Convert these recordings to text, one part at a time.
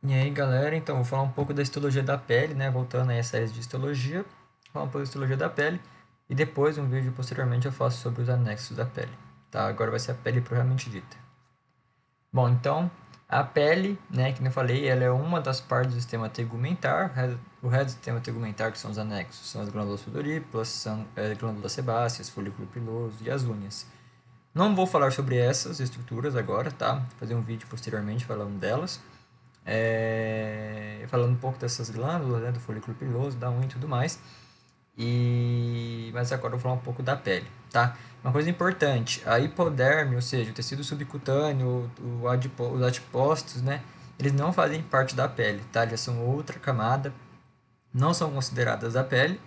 E aí, galera, então, vou falar um pouco da histologia da pele, né? Voltando aí às séries de histologia, falar um pouco da histologia da pele e depois, um vídeo posteriormente, eu faço sobre os anexos da pele, tá? Agora vai ser a pele propriamente dita. Bom, então, a pele, né, que eu falei, ela é uma das partes do sistema tegumentar. O resto do sistema tegumentar, que são os anexos, são as glândulas sudoríparas, são glândulas sebáceas, folículo piloso e as unhas. Não vou falar sobre essas estruturas agora, tá? Vou fazer um vídeo posteriormente falando delas. Falando um pouco dessas glândulas, né, do folículo piloso, da unha e tudo mais. Mas agora eu vou falar um pouco da pele, tá? Uma coisa importante, a hipoderme, ou seja, o tecido subcutâneo, os adipócitos, né? Eles não fazem parte da pele, tá? Eles são outra camada, não são consideradas da pele,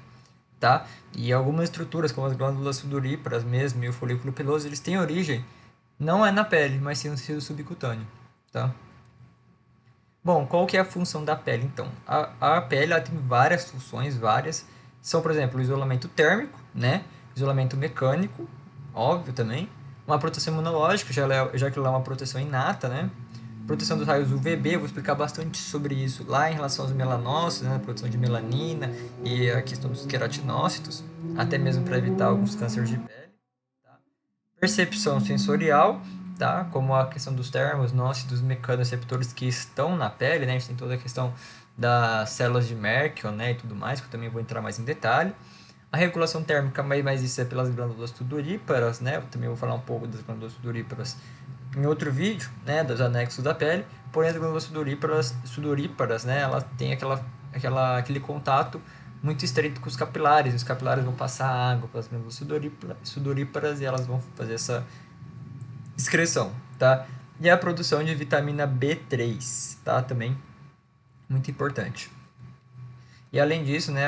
tá? E algumas estruturas, como as glândulas sudoríparas mesmo e o folículo piloso, eles têm origem, não é na pele, mas sim no tecido subcutâneo, tá? Bom, qual que é a função da pele, então? A pele ela tem várias funções, várias. São, por exemplo, o isolamento térmico, né? Isolamento mecânico, óbvio também. Uma proteção imunológica, já que ela é uma proteção inata, né? Proteção dos raios UVB, vou explicar bastante sobre isso lá em relação aos melanócitos, né? Produção de melanina e a questão dos queratinócitos, até mesmo para evitar alguns cânceres de pele. Percepção sensorial, tá? Como a questão dos termos, nócidos, mecanoreceptores que estão na pele, né? A gente tem toda a questão das células de Merkel, né? E tudo mais, que eu também vou entrar mais em detalhe. A regulação térmica, mas isso é pelas glândulas sudoríparas, né? Eu também vou falar um pouco das glândulas sudoríparas em outro vídeo, né? Dos anexos da pele. Porém, as glândulas sudoríparas, né? Elas têm aquele contato muito estreito com os capilares. Os capilares vão passar água para as glândulas sudoríparas e elas vão fazer essa excreção, tá? E a produção de vitamina B3, tá? Também muito importante. E além disso, né,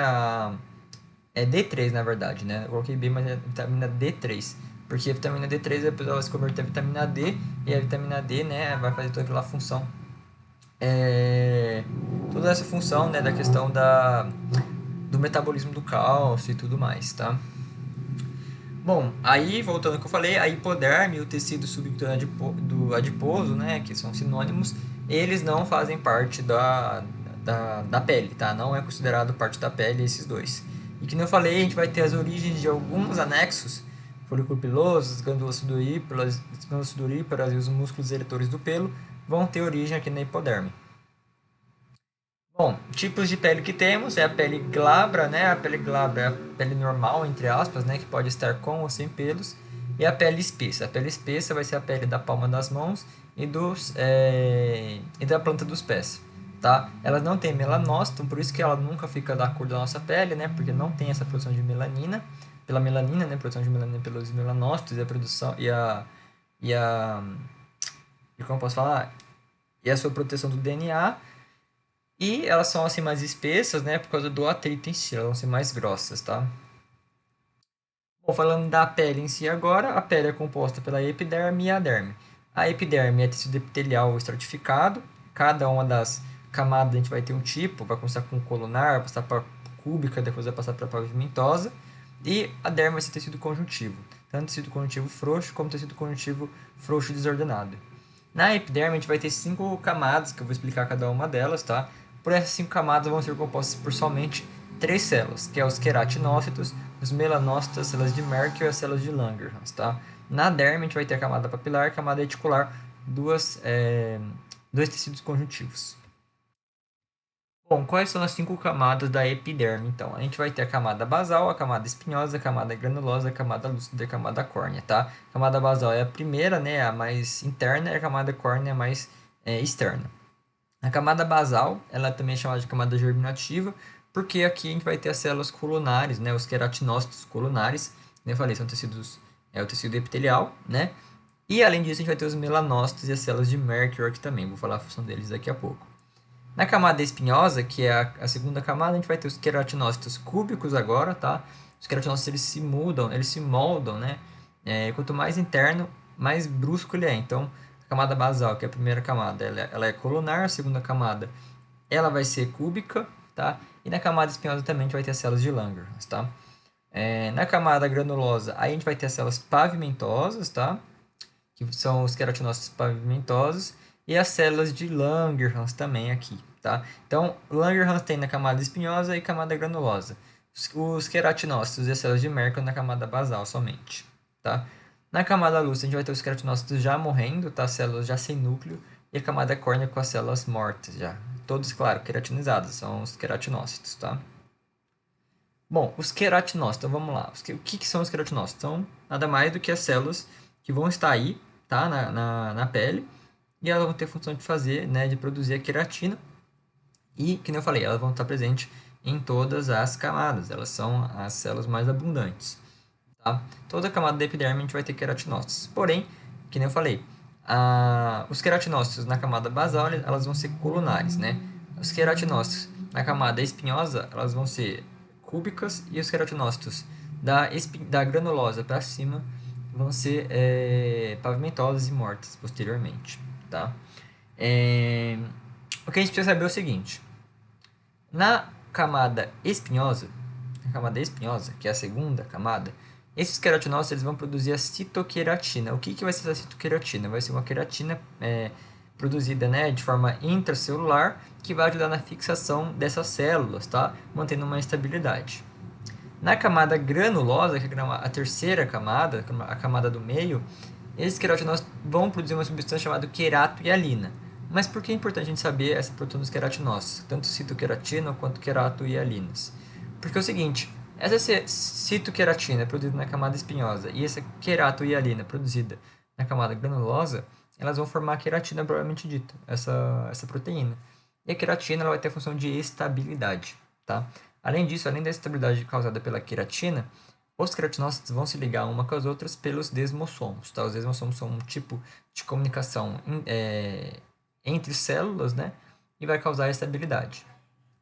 é D3 na verdade, né? Eu coloquei B, mas é vitamina D3. Porque a vitamina D3 vai se converter a vitamina D e a vitamina D, né, vai fazer toda aquela função. Toda essa função, né, da questão do metabolismo do cálcio e tudo mais, tá? Bom, aí voltando ao que eu falei, a hipoderme e o tecido subcutâneo do adiposo, né, que são sinônimos, eles não fazem parte da pele, tá? Não é considerado parte da pele esses dois. E que eu falei, a gente vai ter as origens de alguns anexos, folículo piloso, as glândulas sudoríparas e os músculos eretores do pelo vão ter origem aqui na hipoderme. Bom, tipos de pele que temos é a pele glabra, né? A pele glabra é a pele normal, entre aspas, né? Que pode estar com ou sem pelos. E a pele espessa. A pele espessa vai ser a pele da palma das mãos e da planta dos pés, tá? Elas não têm melanócito, por isso que ela nunca fica da cor da nossa pele, né? Porque não tem essa produção de melanina. Pela melanina, né? Produção de melanina pelos melanócitos e a produção e a e como eu posso falar? E a sua proteção do DNA. E elas são assim mais espessas, né, por causa do atrito em si, elas vão ser mais grossas, tá? Bom, falando da pele em si agora, a pele é composta pela epiderme e a derme. A epiderme é tecido epitelial estratificado, cada uma das camadas a gente vai ter um tipo, vai começar com colunar, vai passar para cúbica, depois vai passar para pavimentosa, e a derme vai ser tecido conjuntivo, tanto tecido conjuntivo frouxo como tecido conjuntivo frouxo desordenado. Na epiderme a gente vai ter 5 camadas, que eu vou explicar cada uma delas, tá? Por essas 5 camadas vão ser compostas por somente 3 células, que é os queratinócitos, os melanócitos, as células de Merkel e as células de Langerhans, tá? Na derme a gente vai ter a camada papilar e a camada reticular, dois tecidos conjuntivos. Bom, quais são as 5 camadas da epiderme, então? A gente vai ter a camada basal, a camada espinhosa, a camada granulosa, a camada lúcida e a camada córnea, tá? A camada basal é a primeira, né, a mais interna, e a camada córnea é a mais externa. A camada basal, ela também é chamada de camada germinativa, porque aqui a gente vai ter as células colunares, né, os queratinócitos colunares, como eu falei, são tecidos, é o tecido epitelial, né? E além disso, a gente vai ter os melanócitos e as células de Merkel aqui também, vou falar a função deles daqui a pouco. Na camada espinhosa, que é a segunda camada, a gente vai ter os queratinócitos cúbicos agora, tá? Os queratinócitos eles se mudam, eles se moldam, né? Quanto mais interno, mais brusco ele é. Então, a camada basal, que é a primeira camada, ela é colunar, a segunda camada, ela vai ser cúbica, tá? E na camada espinhosa também a gente vai ter as células de Langerhans, tá? Na camada granulosa, aí a gente vai ter as células pavimentosas, tá? Que são os queratinócitos pavimentosos. e as células de Langerhans também aqui, tá? Então, Langerhans tem na camada espinhosa e camada granulosa. Os queratinócitos e as células de Merkel na camada basal somente, tá? Na camada lúcida, a gente vai ter os queratinócitos já morrendo, tá? Células já sem núcleo, e a camada córnea com as células mortas já. Todos, claro, queratinizados, são os queratinócitos, tá? Bom, os queratinócitos, então vamos lá. O que são os queratinócitos? São nada mais do que as células que vão estar aí, tá? Na pele, e elas vão ter a função de fazer, né, de produzir a queratina. E, como eu falei, elas vão estar presentes em todas as camadas. Elas são as células mais abundantes. Tá? Toda a camada da epiderme a gente vai ter queratinócitos. Porém, que nem eu falei, os queratinócitos na camada basal elas vão ser colunares, né? Os queratinócitos na camada espinhosa elas vão ser cúbicas e os queratinócitos da granulosa para cima vão ser pavimentosas e mortas posteriormente, tá? O que a gente precisa saber é o seguinte: na camada espinhosa, que é a segunda camada, esses queratinócitos eles vão produzir a citoqueratina. O que vai ser essa citoqueratina? Vai ser uma queratina produzida, né, de forma intracelular que vai ajudar na fixação dessas células, tá? Mantendo uma estabilidade. Na camada granulosa, que é a terceira camada, a camada do meio, esses queratinócitos vão produzir uma substância chamada queratohialina. Mas por que é importante a gente saber essa produção dos queratinócitos, tanto citoqueratina quanto queratohialinas? Porque é o seguinte, essa citoqueratina produzida na camada espinhosa e essa queratohialina produzida na camada granulosa, elas vão formar a queratina propriamente dita, essa proteína. E a queratina ela vai ter a função de estabilidade, tá? Além disso, além da estabilidade causada pela queratina, os queratinócitos vão se ligar uma com as outras pelos desmossomos, tá? Os desmossomos são um tipo de comunicação entre células, né? E vai causar estabilidade,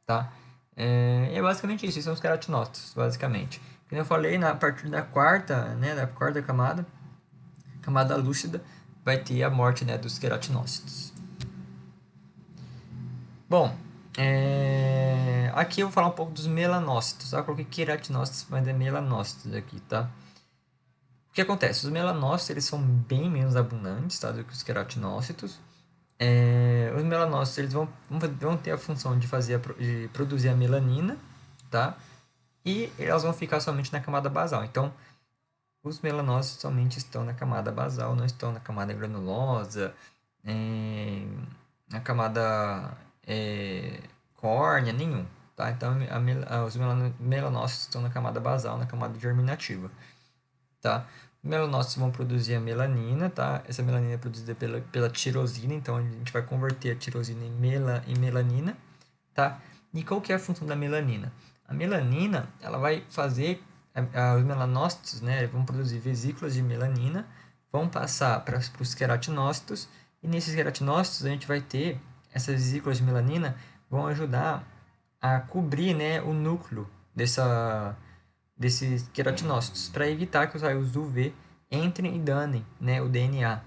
tá? É basicamente isso, são os queratinócitos, basicamente. Como eu falei, a partir da quarta, né, da quarta camada lúcida, vai ter a morte, né, dos queratinócitos. Bom, aqui eu vou falar um pouco dos melanócitos. Eu coloquei queratinócitos, mas é melanócitos aqui, tá? O que acontece? Os melanócitos eles são bem menos abundantes, tá, do que os queratinócitos. Os melanócitos eles vão ter a função de produzir a melanina, tá? E elas vão ficar somente na camada basal. Então, os melanócitos somente estão na camada basal, não estão na camada granulosa, na camada córnea, nenhum. Tá? Então, os melanócitos estão na camada basal, na camada germinativa. Tá? Os melanócitos vão produzir a melanina, tá? Essa melanina é produzida pela tirosina, então a gente vai converter a tirosina em melanina, tá? E qual que é a função da melanina? A melanina, ela vai fazer, os melanócitos, né, vão produzir vesículas de melanina, vão passar para os queratinócitos, e nesses queratinócitos a gente vai ter, essas vesículas de melanina vão ajudar a cobrir, né, o núcleo desses queratinócitos, para evitar que os raios UV entrem e danem, né, o DNA,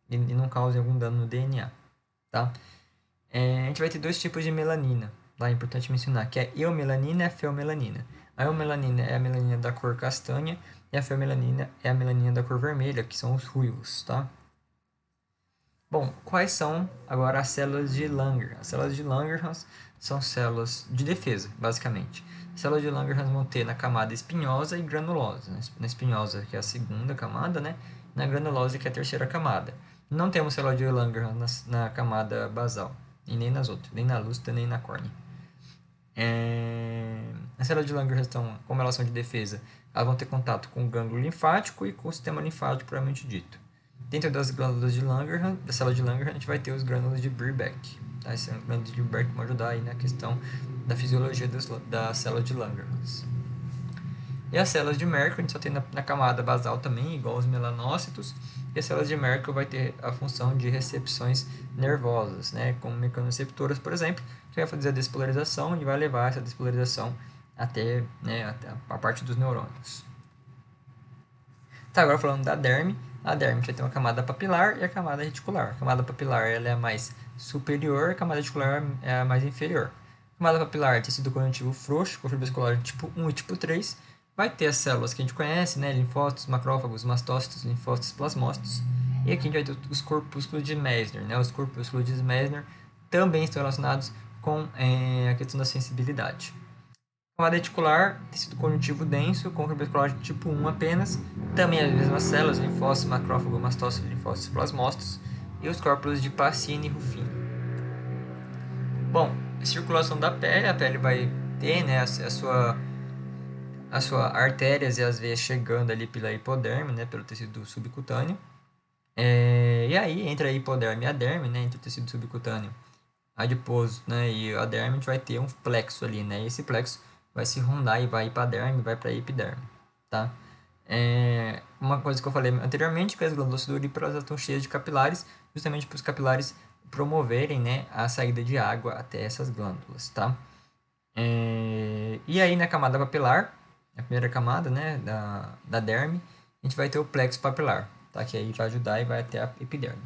e não causem algum dano no DNA, tá? A gente vai ter dois tipos de melanina, tá? É importante mencionar, que é a eumelanina e a feomelanina. A eumelanina é a melanina da cor castanha, e a feomelanina é a melanina da cor vermelha, que são os ruivos, tá? Bom, quais são agora as células de Langerhans? As células de Langerhans são células de defesa, basicamente. As células de Langerhans vão ter na camada espinhosa e granulosa. Na espinhosa, que é a segunda camada, né? Na granulosa, que é a terceira camada. Não temos célula de Langerhans na camada basal, e nem nas outras, nem na lúcida, nem na córnea. As células de Langerhans, como elas são de defesa, elas vão ter contato com o gânglio linfático e com o sistema linfático propriamente dito. Dentro das glândulas de Langerhans, da célula de Langerhans, a gente vai ter os grânulos de Birbeck. Tá? Esses grânulos de Birbeck vão ajudar aí na questão da fisiologia da célula de Langerhans. E as células de Merkel, a gente só tem na camada basal também, igual os melanócitos. E as células de Merkel vai ter a função de recepções nervosas, né? Como mecanoreceptoras, por exemplo, que vai fazer a despolarização e vai levar essa despolarização até, né, até a parte dos neurônios. Tá, agora falando da derme. A derme a gente vai ter uma camada papilar e a camada reticular. A camada papilar ela é a mais superior, a camada reticular é a mais inferior. A camada papilar é tecido conjuntivo frouxo, com fibras colares tipo 1 e tipo 3. Vai ter as células que a gente conhece, né? Linfócitos, macrófagos, mastócitos, linfócitos, plasmócitos. E aqui a gente vai ter os corpúsculos de Meissner, né? Os corpúsculos de Meissner também estão relacionados com a questão da sensibilidade. Camada reticular, tecido conjuntivo denso, com crepuscular de tipo 1 apenas, também as mesmas células, linfócitos, macrófago, mastócitos, linfócitos, plasmócitos, e os corpos de Pacini e Ruffini. Bom, a circulação da pele, a pele vai ter, né, as suas artérias e as veias chegando ali pela hipoderme, né, pelo tecido subcutâneo. E aí, entre a hipoderme e a derme, né, entre o tecido subcutâneo adiposo, né, e a derme, a gente vai ter um plexo ali, né, e esse plexo vai se rondar e vai para a derme, vai para a epiderme, tá? Uma coisa que eu falei anteriormente, que as glândulas sudoríparas estão cheias de capilares, justamente para os capilares promoverem, né, a saída de água até essas glândulas, tá? E aí na camada papilar, a primeira camada, né, da derme, a gente vai ter o plexo papilar, tá? Que aí vai ajudar e vai até a epiderme.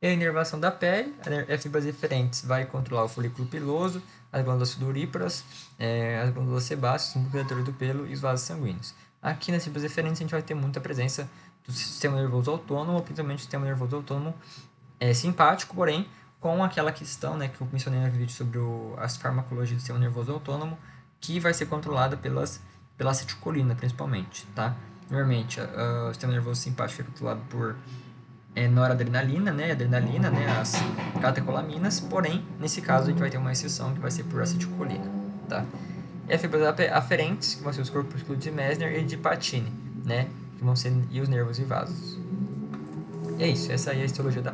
E a inervação da pele, as fibras eferentes vai controlar o folículo piloso, as glândulas sudoríparas, as glândulas sebáceas, o núcleo do pelo e os vasos sanguíneos. Aqui nas fibras eferentes a gente vai ter muita presença do sistema nervoso autônomo, principalmente o sistema nervoso autônomo simpático, porém com aquela questão, né, que eu mencionei no vídeo sobre as farmacologias do sistema nervoso autônomo, que vai ser controlada pela acetilcolina, principalmente, tá? Normalmente, o sistema nervoso simpático é controlado por noradrenalina, né, adrenalina, né, as catecolaminas, porém, nesse caso a gente vai ter uma exceção que vai ser por acetilcolina, tá? E as fibras aferentes, que vão ser os corpúsculos de Meissner e de Pacini, né, que vão ser e os nervos e vasos. E é isso, essa aí é a histologia da